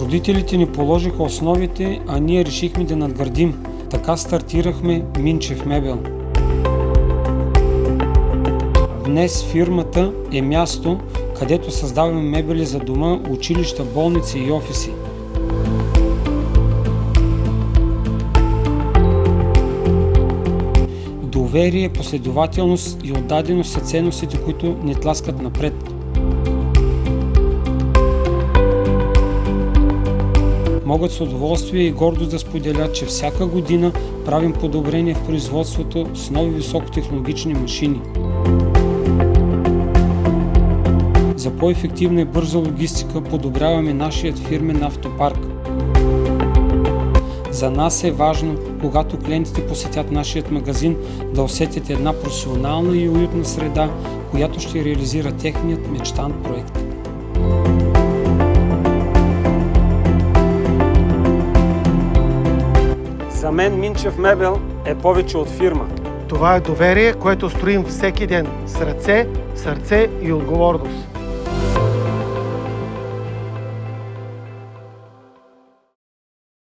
Родителите ни положиха основите, а ние решихме да надградим. Така стартирахме Минчев мебел. Днес фирмата е място, където създаваме мебели за дома, училища, болници и офиси. Доверие, последователност и отдаденост са ценностите, които ни тласкат напред. Могат с удоволствие и гордост да споделят, че всяка година правим подобрение в производството с нови високотехнологични машини. За по-ефективна и бърза логистика подобряваме нашият фирмен автопарк. За нас е важно, когато клиентите посетят нашият магазин, да усетят една професионална и уютна среда, която ще реализира техният мечтан проект. За мен Минчев мебел е повече от фирма. Това е доверие, което строим всеки ден с ръце, сърце и отговорност.